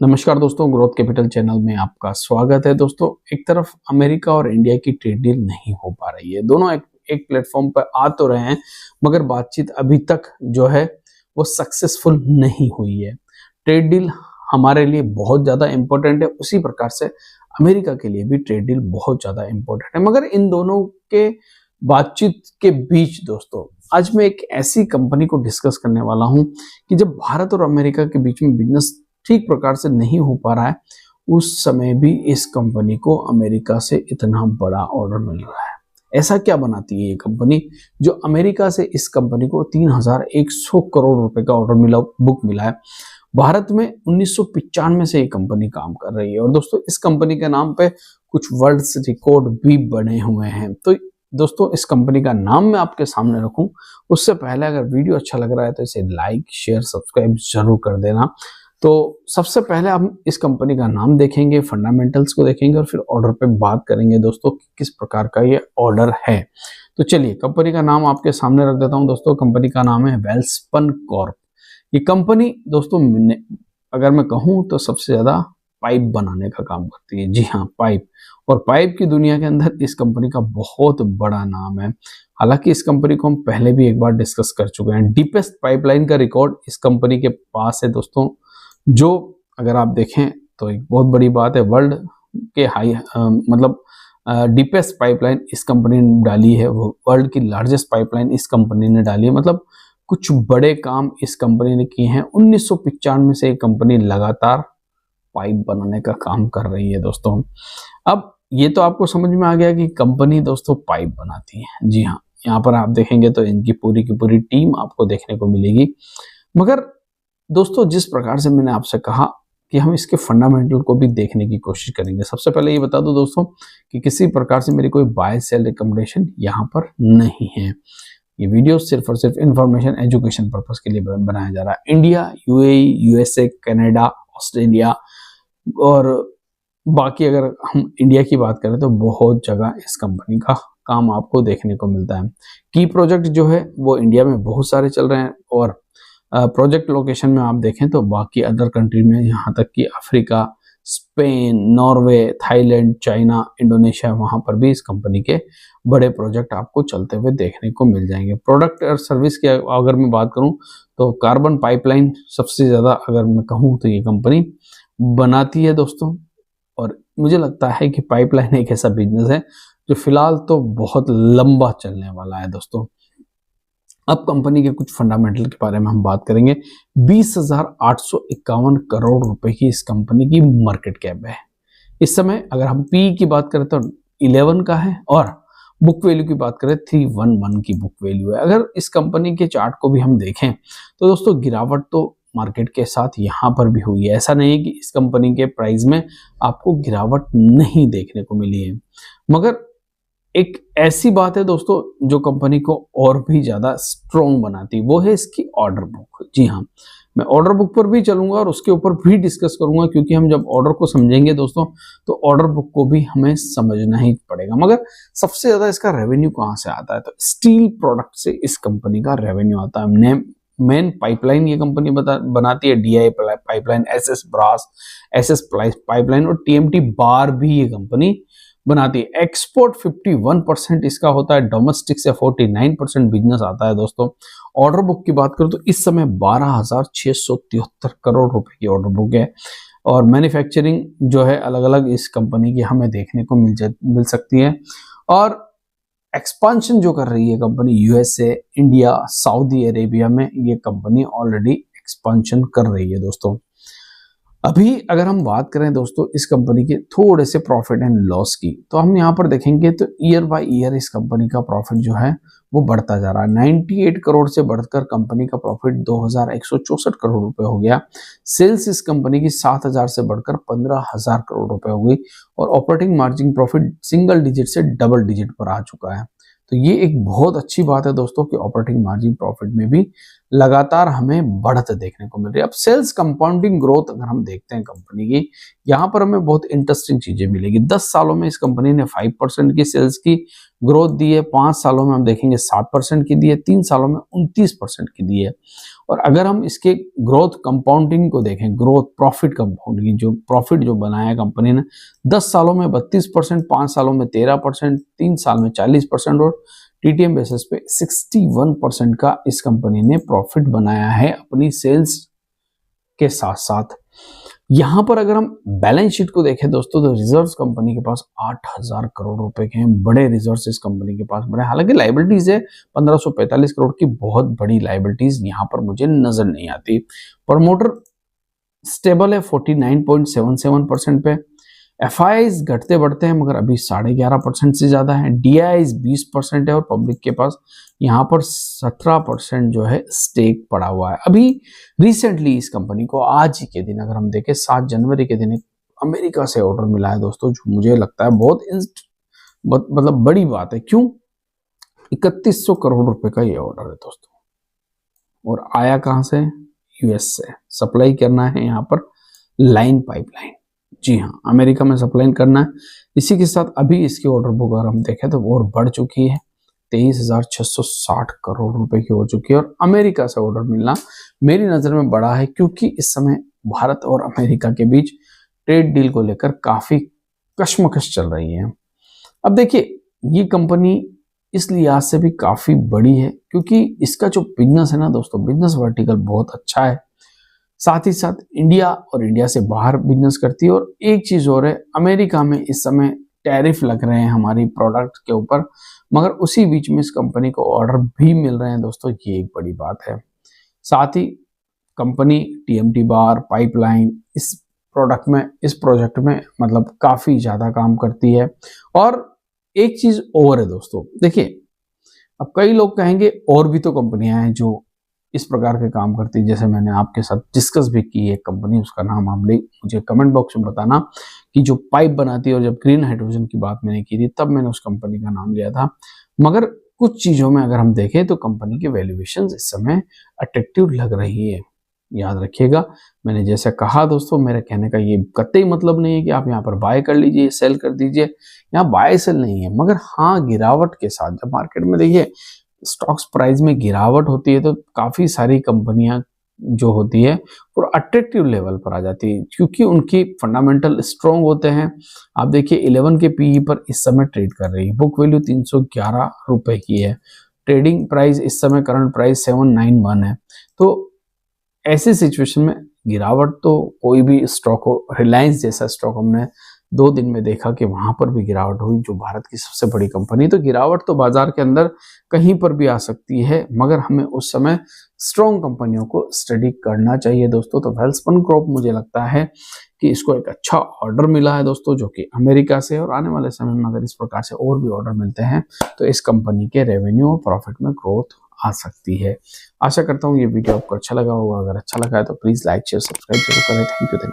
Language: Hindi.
नमस्कार दोस्तों, ग्रोथ कैपिटल चैनल में आपका स्वागत है। दोस्तों, एक तरफ अमेरिका और इंडिया की ट्रेड डील नहीं हो पा रही है। दोनों एक प्लेटफॉर्म पर आ तो रहे हैं, मगर बातचीत अभी तक जो है वो सक्सेसफुल नहीं हुई है। ट्रेड डील हमारे लिए बहुत ज़्यादा इम्पोर्टेंट है, उसी प्रकार से अमेरिका के लिए भी ट्रेड डील बहुत ज़्यादा इम्पोर्टेंट है। मगर इन दोनों के बातचीत के बीच दोस्तों, आज मैं एक ऐसी कंपनी को डिस्कस करने वाला हूं कि जब भारत और अमेरिका के बीच में बिजनेस ठीक प्रकार से नहीं हो पा रहा है, उस समय भी इस कंपनी को अमेरिका से इतना बड़ा ऑर्डर मिल रहा है। ऐसा क्या बनाती है ये कंपनी जो अमेरिका से इस कंपनी को 3100 करोड़ रुपए का ऑर्डर बुक मिला है। भारत में 1995 से ये कंपनी काम कर रही है और दोस्तों इस कंपनी के नाम पे कुछ वर्ल्ड रिकॉर्ड भी बने हुए हैं। तो दोस्तों इस कंपनी का नाम मैं आपके सामने रखूं उससे पहले अगर वीडियो अच्छा लग रहा है तो इसे लाइक शेयर सब्सक्राइब जरूर कर देना। तो सबसे पहले हम इस कंपनी का नाम देखेंगे, फंडामेंटल्स को देखेंगे और फिर ऑर्डर पे बात करेंगे दोस्तों किस प्रकार का ये ऑर्डर है। तो चलिए कंपनी का नाम आपके सामने रख देता हूं दोस्तों। कंपनी का नाम है वेलस्पन कॉर्प। ये कंपनी दोस्तों अगर मैं कहूं तो सबसे ज्यादा पाइप बनाने का काम करती है। जी हाँ, पाइप। और पाइप की दुनिया के अंदर इस कंपनी का बहुत बड़ा नाम है। हालांकि इस कंपनी को हम पहले भी एक बार डिस्कस कर चुके हैं। डीपेस्ट पाइपलाइन का रिकॉर्ड इस कंपनी के पास है दोस्तों, जो अगर आप देखें तो एक बहुत बड़ी बात है। वर्ल्ड के मतलब डीपेस्ट पाइपलाइन इस कंपनी ने डाली है, वो वर्ल्ड की लार्जेस्ट पाइपलाइन इस कंपनी ने डाली है। मतलब कुछ बड़े काम इस कंपनी ने किए हैं। 1995 से ये कंपनी लगातार पाइप बनाने का काम कर रही है दोस्तों। अब ये तो आपको समझ में आ गया कि कंपनी दोस्तों पाइप बनाती है। जी हाँ, यहाँ पर आप देखेंगे तो इनकी पूरी की पूरी टीम आपको देखने को मिलेगी। मगर दोस्तों जिस प्रकार से मैंने आपसे कहा कि हम इसके फंडामेंटल को भी देखने की कोशिश करेंगे। सबसे पहले ये बता दूं दोस्तों कि किसी प्रकार से मेरी कोई बाय सेल रिकमेंडेशन यहाँ पर नहीं है। ये वीडियो सिर्फ और सिर्फ इंफॉर्मेशन एजुकेशन पर्पस के लिए बनाया जा रहा है। India, UAE, USA, Canada, Australia और बाकी अगर हम इंडिया की बात करें तो बहुत जगह इस कंपनी का काम आपको देखने को मिलता है। की प्रोजेक्ट जो है वो इंडिया में बहुत सारे चल रहे हैं और प्रोजेक्ट लोकेशन में आप देखें तो बाकी अदर कंट्री में, यहाँ तक कि Africa, Spain, Norway, Thailand, China, Indonesia, वहाँ पर भी इस कंपनी के बड़े प्रोजेक्ट आपको चलते हुए देखने को मिल जाएंगे। प्रोडक्ट और सर्विस की अगर मैं बात करूँ तो कार्बन पाइपलाइन सबसे ज़्यादा अगर मैं कहूँ तो ये कंपनी बनाती है दोस्तों। और मुझे लगता है कि पाइपलाइन एक ऐसा बिजनेस है जो फिलहाल तो बहुत लंबा चलने वाला है दोस्तों। अब कंपनी के कुछ फंडामेंटल के बारे में हम बात करेंगे। 20,851 करोड़ रुपए की इस कंपनी की मार्केट कैप है इस समय। अगर हम पी की बात करें तो 11 का है और बुक वैल्यू की बात करें 311 की बुक वैल्यू है। अगर इस कंपनी के चार्ट को भी हम देखें तो दोस्तों गिरावट तो मार्केट के साथ यहाँ पर भी हुई है। ऐसा नहीं है कि इस कंपनी के प्राइस में आपको गिरावट नहीं देखने को मिली है, मगर एक ऐसी बात है दोस्तों जो कंपनी को और भी ज्यादा स्ट्रॉन्ग बनाती है, वो है इसकी ऑर्डर बुक। जी हाँ, मैं ऑर्डर बुक पर भी चलूंगा और उसके ऊपर भी डिस्कस करूंगा, क्योंकि हम जब ऑर्डर को समझेंगे दोस्तों तो ऑर्डर बुक को भी हमें समझना ही पड़ेगा। मगर सबसे ज्यादा इसका रेवेन्यू कहाँ से आता है तो स्टील प्रोडक्ट से इस कंपनी का रेवेन्यू आता है। मेन पाइपलाइन ये कंपनी बनाती है, DI pipeline, SS brass, SS pipeline और टीएमटी बार भी ये कंपनी बनाती है। एक्सपोर्ट 51% इसका होता है, डोमेस्टिक से 49% बिजनेस आता है दोस्तों। ऑर्डर बुक की बात करूं तो इस समय 12,673 करोड़ रुपए की ऑर्डर बुक है और मैन्युफैक्चरिंग जो है अलग अलग इस कंपनी की हमें देखने को मिल सकती है। और एक्सपांशन जो कर रही है company USA, India, Saudi Arabia में ये कंपनी ऑलरेडी एक्सपांशन कर रही है दोस्तों। अभी अगर हम बात करें दोस्तों इस कंपनी के थोड़े से प्रॉफिट एंड लॉस की, तो हम यहाँ पर देखेंगे तो ईयर बाय ईयर इस कंपनी का प्रॉफिट जो है वो बढ़ता जा रहा है। 98 करोड़ से बढ़कर कंपनी का प्रॉफिट 2,164 करोड़ रुपए हो गया। सेल्स इस कंपनी की 7,000 से बढ़कर 15,000 करोड़ रुपए हो गई और operating margin profit single digit से डबल डिजिट पर आ चुका है। तो ये एक बहुत अच्छी बात है दोस्तों कि ऑपरेटिंग मार्जिन प्रॉफिट में भी लगातार हमें बढ़ते देखने को मिल रही है। अब सेल्स कंपाउंडिंग ग्रोथ अगर हम देखते हैं कंपनी की, यहाँ पर हमें बहुत इंटरेस्टिंग चीजें मिलेगी। 10 सालों में इस कंपनी ने 5% की सेल्स की ग्रोथ दी है, 5 सालों में हम देखेंगे 7% की दी है, 3 सालों में 29% की दी है। और अगर हम इसके ग्रोथ कंपाउंडिंग को देखें, ग्रोथ प्रॉफिट कंपाउंडिंग, जो प्रॉफिट जो बनाया कंपनी ने 10 सालों में 32%, 5 सालों में 13%, 3 साल में 40% और टीटीएम बेसिस पे 61% का इस कंपनी ने प्रॉफिट बनाया है अपनी सेल्स के साथ साथ। यहां पर अगर हम बैलेंस शीट को देखें दोस्तों, तो रिजर्व्स कंपनी के पास 8,000 करोड़ रुपए के हैं। बड़े रिजर्व्स इस कंपनी के पास बड़े, हालांकि लाइबिलिटीज है 1545 करोड़ की, बहुत बड़ी लाइबिलिटीज यहां पर मुझे नजर नहीं आती। प्रमोटर स्टेबल है 49.77% पे। एफआईआईज घटते बढ़ते हैं मगर अभी 11.5% से ज्यादा है। डीआईज 20% है और पब्लिक के पास यहाँ पर 17% जो है स्टेक पड़ा हुआ है। अभी रिसेंटली इस कंपनी को आज ही के दिन अगर हम देखें 7 जनवरी के दिन अमेरिका से ऑर्डर मिला है दोस्तों, जो मुझे लगता है बहुत मतलब बड़ी बात है। क्यों? 3100 करोड़ रुपए का ये ऑर्डर है दोस्तों, और आया कहां से? यूएस से। सप्लाई करना है यहाँ पर लाइन पाइपलाइन, जी हाँ, अमेरिका में सप्लाई करना है। इसी के साथ अभी इसकी ऑर्डर बुक अगर हम देखें तो और बढ़ चुकी है, 23,660 करोड़ रुपए की हो चुकी है। और अमेरिका से ऑर्डर मिलना मेरी नजर में बड़ा है, क्योंकि इस समय भारत और अमेरिका के बीच ट्रेड डील को लेकर काफी कश्मकश चल रही है। अब देखिए, ये कंपनी इस लिहाज से भी काफी बड़ी है क्योंकि इसका जो बिजनेस है ना दोस्तों, बिजनेस वर्टिकल बहुत अच्छा है। साथ ही साथ इंडिया और इंडिया से बाहर बिजनेस करती है। और एक चीज और है, अमेरिका में इस समय टैरिफ लग रहे हैं हमारी प्रोडक्ट के ऊपर, मगर उसी बीच में इस कंपनी को ऑर्डर भी मिल रहे हैं दोस्तों, ये एक बड़ी बात है। साथ ही कंपनी टीएमटी बार पाइपलाइन इस प्रोजेक्ट में मतलब काफी ज्यादा काम करती है। और एक चीज और है दोस्तों, देखिए, अब कई लोग कहेंगे और भी तो कंपनियां हैं जो इस प्रकार के काम करती है, जैसे मैंने आपके साथ डिस्कस भी की है कंपनी, उसका नाम आप मुझे कमेंट बॉक्स में बताना कि जो पाइप बनाती है। और जब ग्रीन हाइड्रोजन की बात मैंने की थी तब मैंने उस कंपनी का नाम लिया था। मगर कुछ चीजों में अगर हम देखें तो कंपनी की वैल्यूएशन इस समय अट्रैक्टिव लग रही है। याद रखिएगा, मैंने जैसे कहा दोस्तों, मेरे कहने का ये कतई मतलब नहीं है कि आप यहाँ पर बाय कर लीजिए सेल कर दीजिए, यहाँ बाय सेल नहीं है। मगर हाँ, गिरावट के साथ जब मार्केट में देखिए स्टॉक्स प्राइस में गिरावट होती है तो काफी सारी कंपनियां जो होती है और अट्रैक्टिव लेवल पर आ जाती है, क्योंकि उनकी फंडामेंटल स्ट्रॉन्ग होते हैं। आप देखिए 11 के पीई पर इस समय ट्रेड कर रही है, बुक वैल्यू 311 रुपए की है, ट्रेडिंग प्राइस इस समय करंट प्राइस 791 है। तो ऐसी सिचुएशन में गिरावट तो कोई भी स्टॉक हो, रिलायंस जैसा स्टॉक हमने 2 दिन में देखा कि वहां पर भी गिरावट हुई, जो भारत की सबसे बड़ी कंपनी। तो गिरावट तो बाजार के अंदर कहीं पर भी आ सकती है, मगर हमें उस समय स्ट्रॉन्ग कंपनियों को स्टडी करना चाहिए दोस्तों। तो वेलस्पन ग्रुप मुझे लगता है कि इसको एक अच्छा ऑर्डर मिला है दोस्तों, जो कि अमेरिका से, और आने वाले समय में अगर इस प्रकार से और भी ऑर्डर मिलते हैं तो इस कंपनी के रेवेन्यू और प्रॉफिट में ग्रोथ आ सकती है। आशा करता हूँ ये वीडियो आपको अच्छा लगा होगा। अगर अच्छा लगा है तो प्लीज लाइक शेयर सब्सक्राइब जरूर करें। Thank you.